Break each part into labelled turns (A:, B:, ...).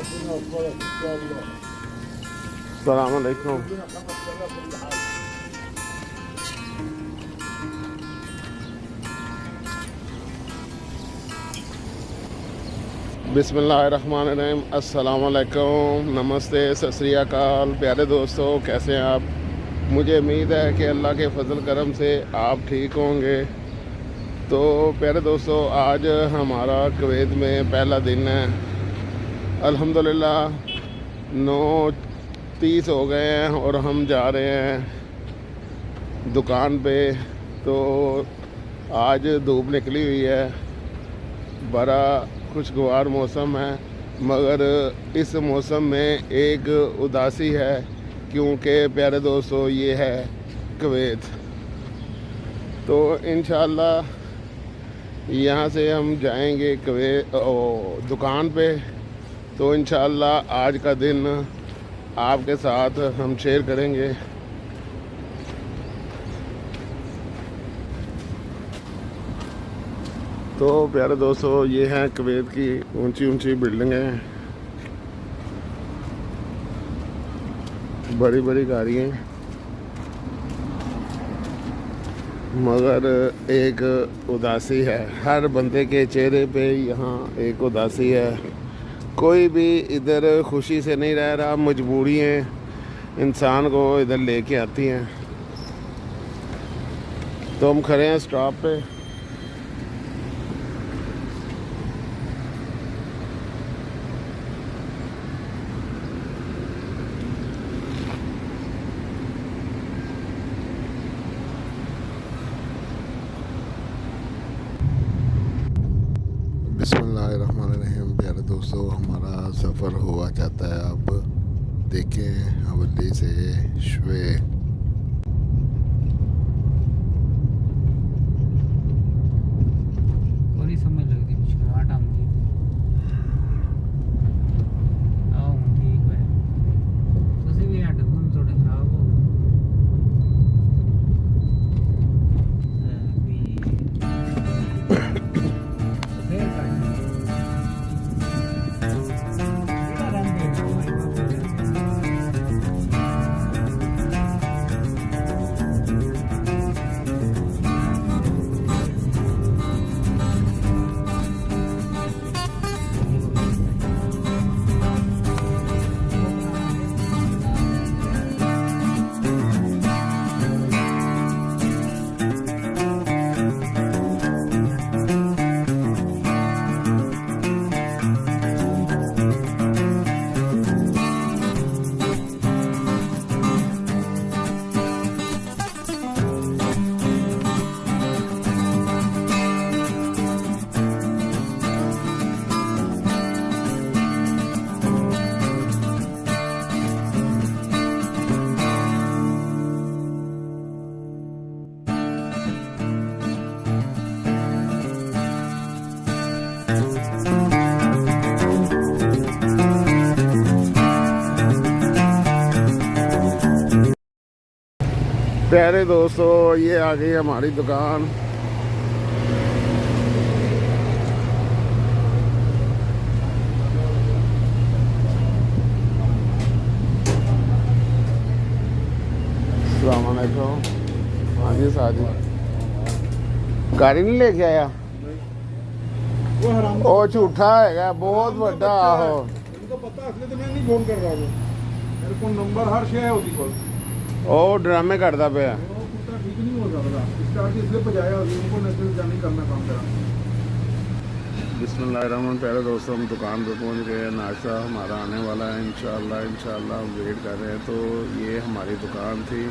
A: अस्सलाम वालेकुम। बिस्मिल्लाहिर्रहमानिर्रहीम। अस्सलाम वालेकुम, नमस्ते, सत श्री अकाल। प्यारे दोस्तों, कैसे हैं आप? मुझे उम्मीद है कि अल्लाह के फजल करम से आप ठीक होंगे। तो प्यारे दोस्तों, आज हमारा कुवैत में पहला दिन है। अल्हम्दुलिल्लाह 9:30 हो गए हैं और हम जा रहे हैं दुकान पे। तो आज धूप निकली हुई है, बड़ा खुशगवार मौसम है, मगर इस मौसम में एक उदासी है, क्योंकि प्यारे दोस्तों ये है कुवैत। तो इंशाअल्लाह यहाँ से हम जाएंगे कुवैत दुकान पे। तो इंशाअल्लाह आज का दिन आपके साथ हम शेयर करेंगे। तो प्यारे दोस्तों, ये हैं कुवैत की ऊंची ऊंची बिल्डिंगें, बड़ी बड़ी गाड़ियाँ, मगर एक उदासी है हर बंदे के चेहरे पे। यहाँ एक उदासी है, कोई भी इधर खुशी से नहीं रह रहा। मजबूरियाँ इंसान को इधर लेके आती हैं। तो हम खड़े हैं स्टॉप पे। बिस्मिल्लाहिर्रहमानिर्रहीम। प्यारे दोस्तों, हमारा सफ़र हुआ जाता है। अब देखें हवेली से शुए।
B: बड़ी समय लगती है, 8 आमदी आओ ठीक है। ਤੁਸੀਂ ਵੀ ਹੈਡਫੋਨ ਤੁਹਾਡੇ ਖਰਾਬ ਹੋ ਵੀ ਫੇਰ ਕਰਨੀ ਇਹਦਾ ਰੰਗ ਦੇਖੋ ਭਾਈ
A: प्यारे दोस्तों, ये आ गई हमारी दुकान। अस्सलाम वालेकुम। हाँ जी साजी, गाड़ी नहीं लेके आया? वो झूठा है, बहुत बड़ा। आहो
C: इनको पता है, इसलिए तो मैं नहीं फोन कर रहा हूँ। मेरे को नंबर हर शे है उसकी कोल।
A: ਉਹ ਡਰਾਮੇ ਕਰਦਾ ਪਿਆ।
C: वो कुत्ता ठीक नहीं हो सकता, स्टार्ट इसलिए बजाया उनको नेचुरल जाने करना काम करा।
A: बिस्मिल्लाहिर्रहमान। प्यारे दोस्तों, हम दुकान पे पहुंच गए हैं। नाश्ता हमारा आने वाला है इंशाल्लाह हम वेट कर रहे हैं। तो ये हमारी दुकान थी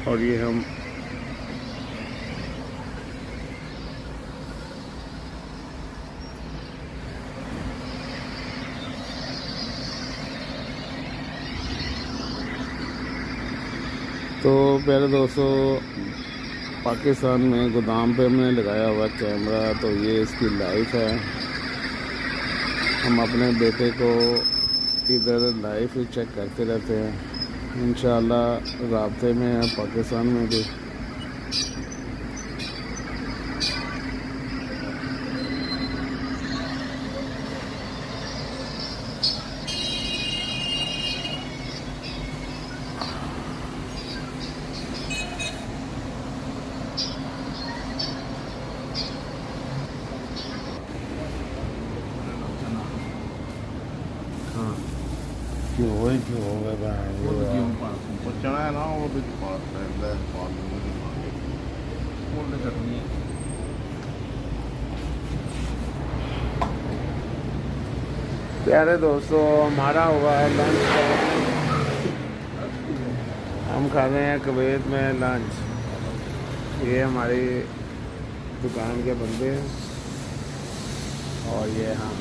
A: और ये हम तो प्यारे दोस्तों, पाकिस्तान में गोदाम पे हमने लगाया हुआ कैमरा। तो ये इसकी लाइफ है। हम अपने बेटे को इधर लाइफ चेक करते रहते हैं। इंशाल्लाह राब्ते में है पाकिस्तान में भी। वही क्यों हो गया
C: वो तो गेहूं पास ऊपर चढ़ा है ना, वो भी पास रहता है पास बोलने चटनी है।
A: प्यारे दोस्तों, हमारा हुआ है लंच टाइम। हम खा रहे हैं कुवैत में लंच। ये हमारी दुकान के बंदे हैं और ये हम।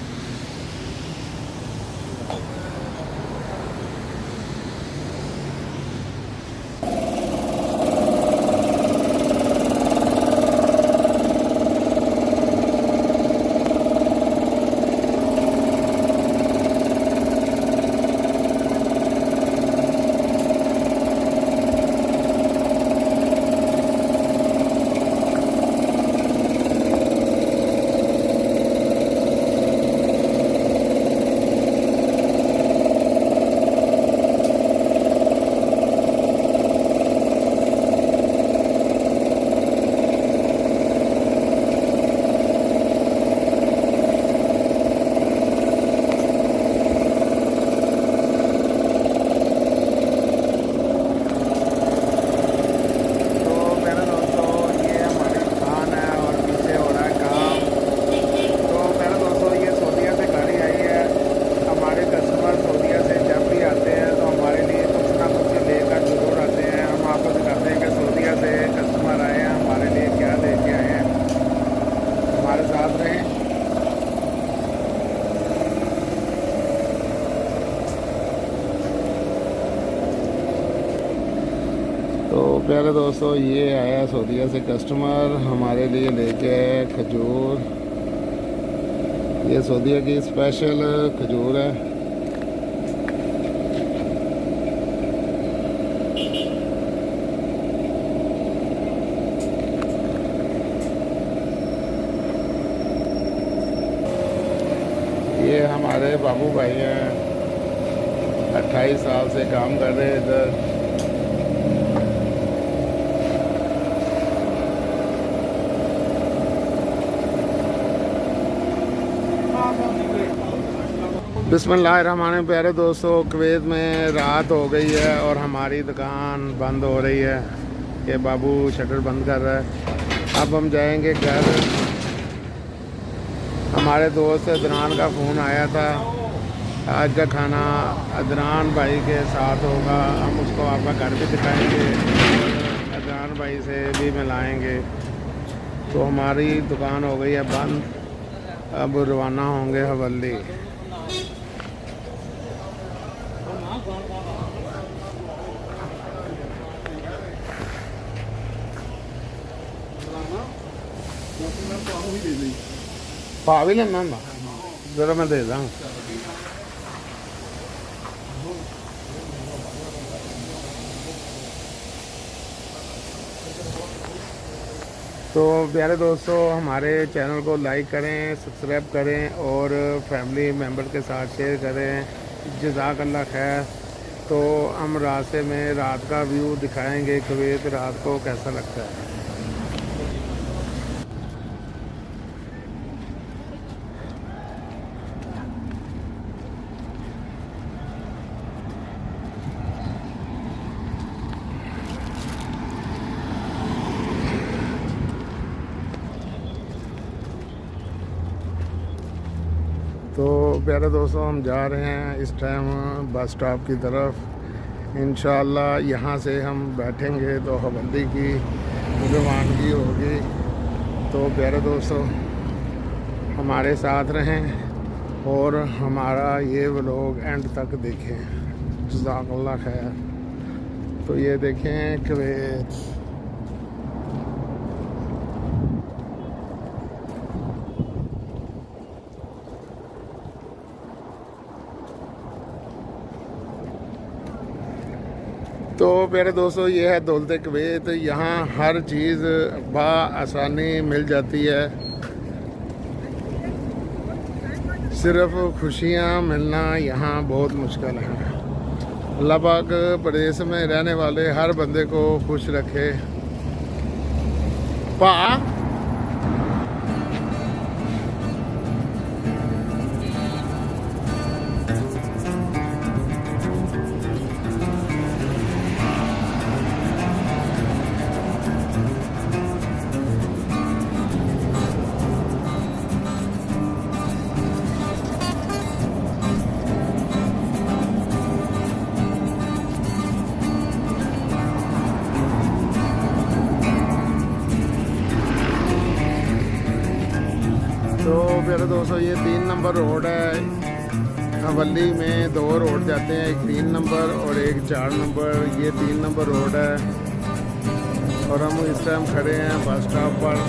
A: तो प्यारे दोस्तों, ये आया सऊदीया से कस्टमर, हमारे लिए लेके आए खजूर। ये सऊदीया की स्पेशल खजूर है। ये हमारे बाबू भाई हैं, 28 साल से काम कर रहे हैं इधर। बिस्मिल्लाहिर्रहमानिर्रहीम। प्यारे दोस्तों, कुवैत में रात हो गई है और हमारी दुकान बंद हो रही है। ये बाबू शटर बंद कर रहा है। अब हम जाएंगे घर। हमारे दोस्त अदनान का फ़ोन आया था। आज का खाना अदनान भाई के साथ होगा। हम उसको आपका घर भी दिखाएंगे, अदनान भाई से भी मिलाएंगे। तो हमारी दुकान हो गई है बंद। अब रवाना होंगे हवेली। पा भी लेना होंगे, जरा मैं दे दूँ। तो प्यारे दोस्तों, हमारे चैनल को लाइक करें, सब्सक्राइब करें और फैमिली मेम्बर के साथ शेयर करें। जज़ाकल्लाह खैर। तो हम रास्ते में रात का व्यू दिखाएंगे, कुवैत रात को कैसा लगता है। तो प्यारे दोस्तों, हम जा रहे हैं इस टाइम बस स्टॉप की तरफ। इंशाअल्लाह यहाँ से हम बैठेंगे तो हवेली की रवानगी होगी। तो प्यारे दोस्तों, हमारे साथ रहें और हमारा ये व्लॉग एंड तक देखें। जज़ाकल्लाह खैर। तो ये देखें कुवैत। तो प्यारे दोस्तों, ये है दौलत कुवैत। यहाँ हर चीज़ बआसानी मिल जाती है। सिर्फ खुशियाँ मिलना यहाँ बहुत मुश्किल है। अल्लाह पाक प्रदेश में रहने वाले हर बंदे को खुश रखे। पा मेरे दोस्तों ये 3 नंबर रोड है। हवली में 2 रोड जाते हैं, एक 3 नंबर और एक 4 नंबर। ये 3 नंबर रोड है और हम इस टाइम खड़े हैं बस स्टॉप पर,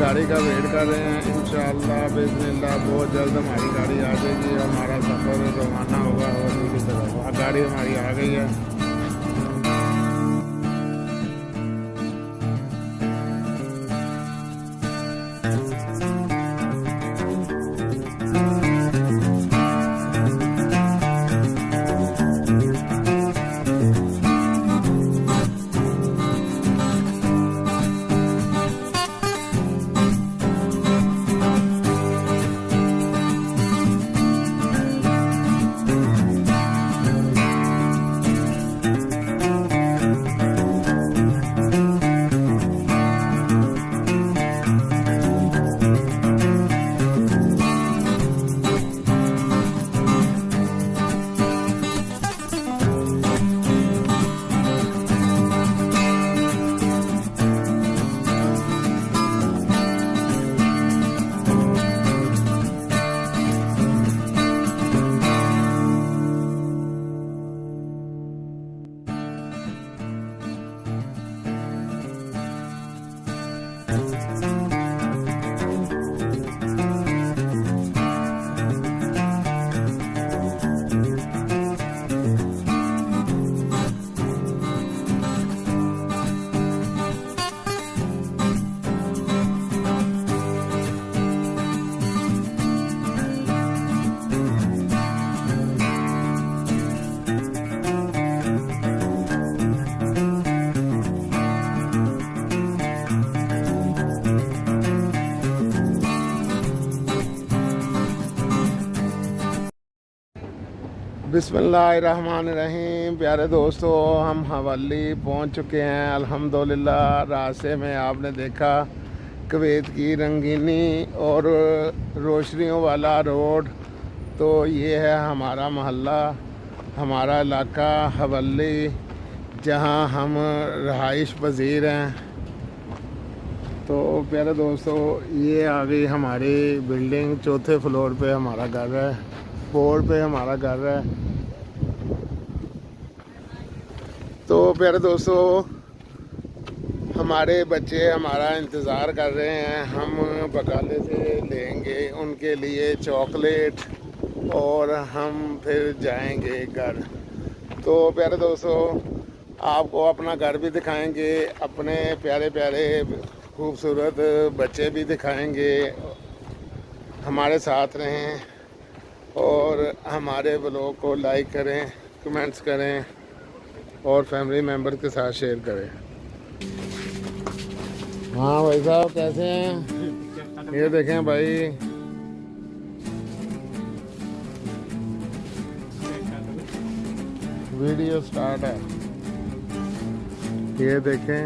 A: गाड़ी का वेट कर रहे हैं। इंशाअल्लाह बिस्मिल्लाह बहुत जल्द हमारी गाड़ी आ जाएगी, हमारा सफ़र रवाना होगा हवली की तरफ। गाड़ी हमारी आ गई है। बिस्मिल्लाहिर्रहमानिर्रहीम। प्यारे दोस्तों, हम हवली पहुंच चुके हैं अल्हम्दुलिल्लाह। रास्ते में आपने देखा कुवैत की रंगीनी और रोशनियों वाला रोड। तो ये है हमारा मोहल्ला, हमारा इलाका हवली, जहां हम रहाइश पजीर हैं। तो प्यारे दोस्तों, ये आ गई हमारी बिल्डिंग। 4थे फ्लोर पे हमारा घर है, 4 पे हमारा घर है। तो प्यारे दोस्तों, हमारे बच्चे हमारा इंतज़ार कर रहे हैं। हम बकाले से लेंगे उनके लिए चॉकलेट और हम फिर जाएंगे घर। तो प्यारे दोस्तों, आपको अपना घर भी दिखाएंगे, अपने प्यारे प्यारे खूबसूरत बच्चे भी दिखाएंगे। हमारे साथ रहें और हमारे ब्लॉग को लाइक करें, कमेंट्स करें और फैमिली मेम्बर के साथ शेयर करें। हाँ भाई साहब, कैसे हैं? ये देखें भाई, वीडियो स्टार्ट है। ये देखें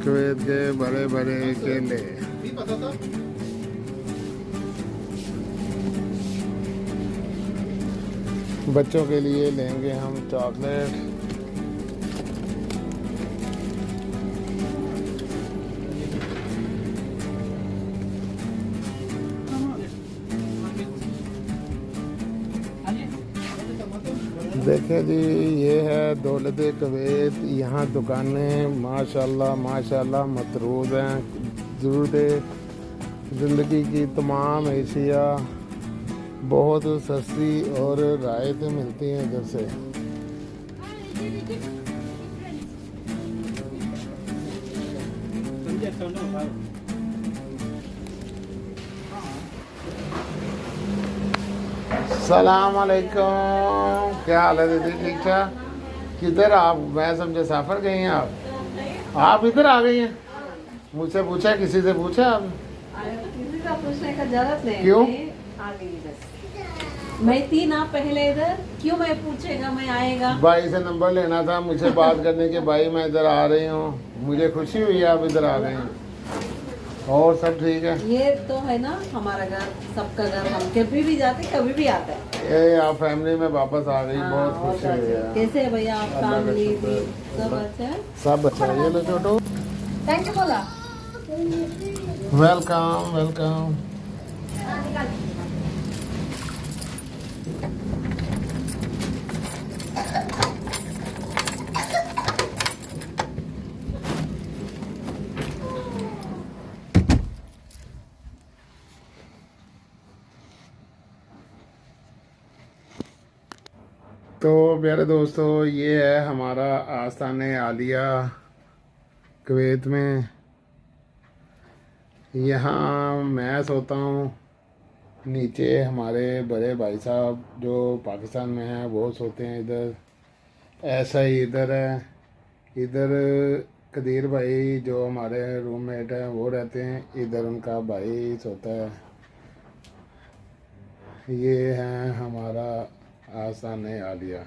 A: कुवैत के बड़े बड़े केले। बच्चों के लिए लेंगे हम चॉकलेट। देखें जी, ये है दौलत कुवैत। यहाँ दुकानें माशाल्लाह माशाल्लाह मतरूद हैं। ज़रूरत ज़िंदगी की तमाम एशिया बहुत सस्ती और रायत मिलती हैं इधर से। सलाम अलैकुम, क्या हाल है दीदी? ठीक ठाक। किधर आप? मैं समझे सफ़र गई हैं आप इधर आ गई हैं? मुझसे पूछा, किसी से पूछा आप?
D: किसी का पूछने का जरूरत नहीं।
A: क्यों?
D: आ गई इधर। मैं थी ना पहले इधर, क्यों मैं पूछेगा, मैं आएगा।
A: भाई से नंबर लेना था, मुझसे बात करने के। भाई मैं इधर आ रही हूँ, मुझे खुशी हुई आप इधर आ गए हैं। और सब ठीक है?
D: ये तो है ना हमारा घर, सबका घर। हम कभी भी जाते, कभी भी आते हैं।
A: ये आप फैमिली में वापस आ गई,
D: हाँ,
A: बहुत खुशी हुई है।
D: कैसे है भैया आप?
A: अल्लाह का
D: फैमिली
A: शुक्र है।
D: सब अच्छा है?
A: सब अच्छा है। ये लो छोटू,
D: थैंक यू बोला।
A: Welcome welcome. तो प्यारे दोस्तों, ये है हमारा आस्तान आलिया कुवैत में। यहाँ मैं सोता हूँ, नीचे हमारे बड़े भाई साहब जो पाकिस्तान में हैं वो सोते हैं इधर। ऐसा ही इधर है, इधर कदीर भाई जो हमारे रूममेट हैं वो रहते हैं, इधर उनका भाई सोता है। ये है हमारा आस्तान आलिया।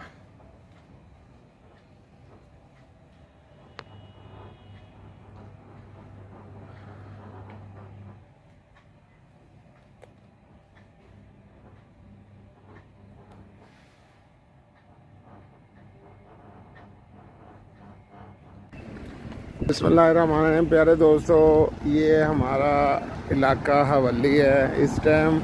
A: बिस्मिल्लाहिर्रहमानिर्रहीम। प्यारे दोस्तों, ये हमारा इलाका हवेली है। इस टाइम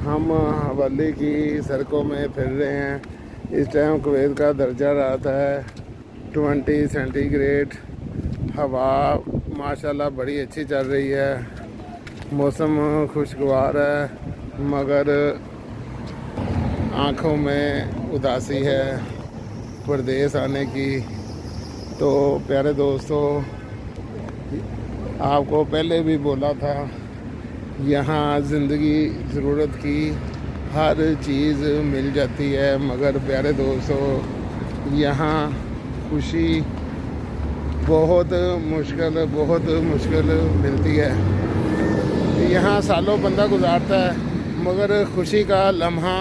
A: हम हवेली की सड़कों में फिर रहे हैं। इस टाइम कुवैत का दर्जा रहता है 20 सेंटीग्रेड। हवा माशाल्लाह बड़ी अच्छी चल रही है, मौसम खुशगवार है, मगर आँखों में उदासी है परदेस आने की। तो प्यारे दोस्तों, आपको पहले भी बोला था, यहाँ ज़िंदगी ज़रूरत की हर चीज़ मिल जाती है, मगर प्यारे दोस्तों यहाँ खुशी बहुत मुश्किल मिलती है। यहाँ सालों बंदा गुजारता है, मगर खुशी का लम्हा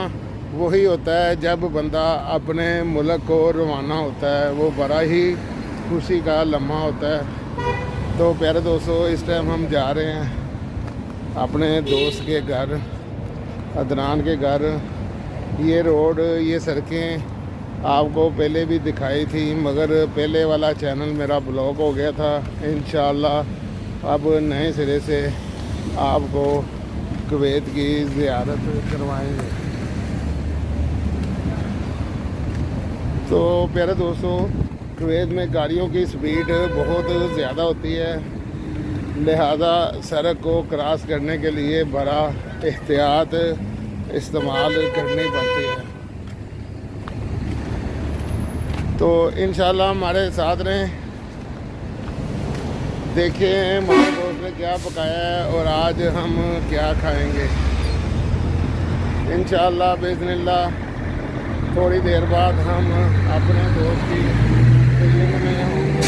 A: वही होता है जब बंदा अपने मुल्क को रवाना होता है। वो बड़ा ही खुशी का लम्हा होता है। तो प्यारे दोस्तों, इस टाइम हम जा रहे हैं अपने दोस्त के घर, अदनान के घर। ये रोड, ये सड़कें आपको पहले भी दिखाई थी, मगर पहले वाला चैनल मेरा ब्लॉक हो गया था। इंशाल्लाह अब नए सिरे से आपको कुवैत की ज़ियारत करवाएंगे। तो प्यारे दोस्तों, कुवैत में गाड़ियों की स्पीड बहुत ज़्यादा होती है, लिहाजा सड़क को क्रॉस करने के लिए बड़ा एहतियात इस्तेमाल करनी पड़ती है। तो इंशाल्लाह हमारे साथ रहें, देखें हमारे दोस्त ने क्या पकाया है और आज हम क्या खाएंगे। इंशाल्लाह बिस्मिल्लाह थोड़ी देर बाद हम अपने दोस्त की बिल्डिंग में होंगे।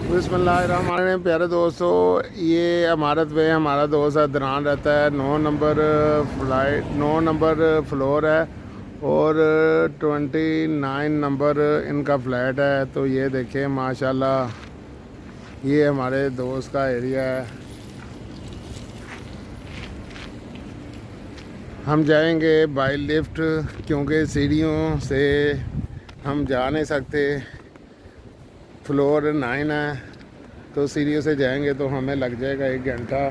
A: बिस्मिल्लाहिर्रहमानिर्रहीम। प्यारे दोस्तों, ये इमारत पे हमारा दोस्त अदनान रहता है। 9 नंबर फ्लोर है और 29 नंबर इनका फ्लैट है। तो ये देखें माशाल्लाह, ये हमारे दोस्त का एरिया है। हम जाएंगे बाय लिफ्ट, क्योंकि सीढ़ियों से हम जा नहीं सकते। फ्लोर 9 है, तो सीढ़ियों से जाएंगे तो हमें लग जाएगा 1 घंटा।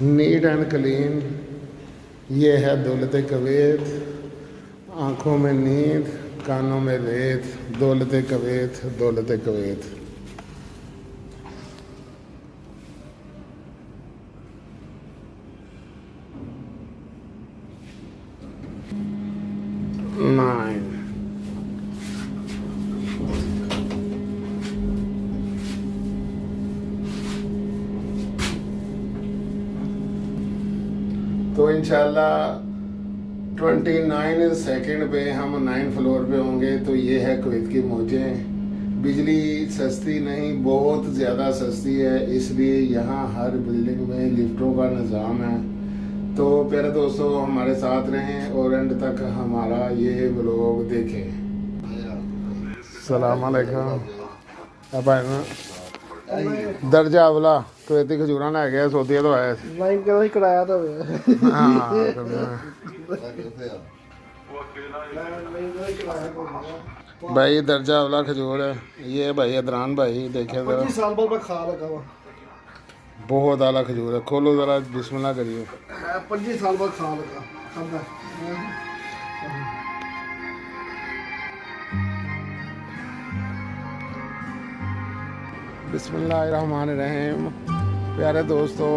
A: नीट एंड क्लीन, ये है दौलत कुवैत। आँखों में नींद, कानों में रेत, दौलत कुवैत, दौलत कुवैत। तो इंशाल्लाह 29 सेकंड पे हम 9 फ्लोर पे होंगे। तो ये है कुवैत की मौजें। बिजली सस्ती नहीं, बहुत ज़्यादा सस्ती है, इसलिए यहाँ हर बिल्डिंग में लिफ्टों का निज़ाम है। तो प्यारे दोस्तों, हमारे साथ रहें और एंड तक हमारा ये व्लॉग देखें। सलाम अलैकुम। दर्जा अवला कुवैती खजूरा लै गया, सोतिया तो आया
C: लाइन का कराया तो
A: हाँ। भाई दर्जा वाला खजूर है ये भाई अदरान भाई देखे जरा
C: 25 साल बाद मैं खा लगा हुआ
A: बहुत आला खजूर है खोलो जरा बिस्मिल्लाह करिए
C: 25 साल बाद खा लगा खादा
A: बिस्मिल्लाहिर्रहमानिर्रहीम। प्यारे दोस्तों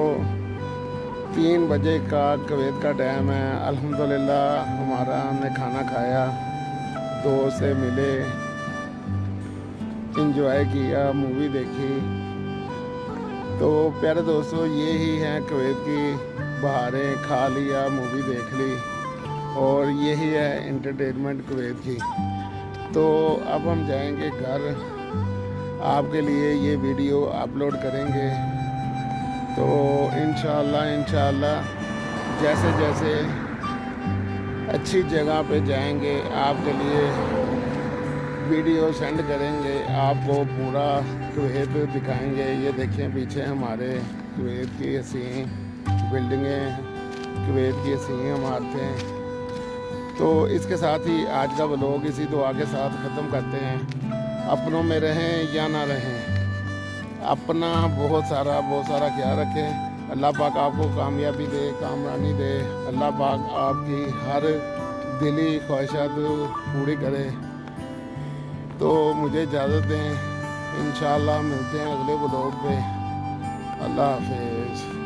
A: 3 बजे का कुवैत का टाइम है। अल्हम्दुलिल्लाह हमारा हमने खाना खाया, दोस्त से मिले, इंजॉय किया, मूवी देखी। तो प्यारे दोस्तों यही है कुवैत की बहारें, खा लिया, मूवी देख ली और यही है एंटरटेनमेंट कुवैत की। तो अब हम जाएंगे घर, आपके लिए ये वीडियो अपलोड करेंगे। तो इंशाल्लाह जैसे जैसे अच्छी जगह पे जाएंगे आपके लिए वीडियो सेंड करेंगे, आपको पूरा कुवैत दिखाएंगे। ये देखें पीछे हमारे कुवैत की हसीन बिल्डिंगें, कुवैत की हसीन इमारतें। तो इसके साथ ही आज का व्लॉग इसी दुआ के साथ ख़त्म करते हैं। अपनों में रहें या ना रहें, अपना बहुत सारा ख्याल रखें। अल्लाह पाक आपको कामयाबी दे, कामरानी दे। अल्लाह पाक आपकी हर दिली ख्वाहिशात पूरी करे। तो मुझे इजाज़त दें, इंशाल्लाह मिलते हैं अगले व्लॉग पे। अल्लाह हाफिज़।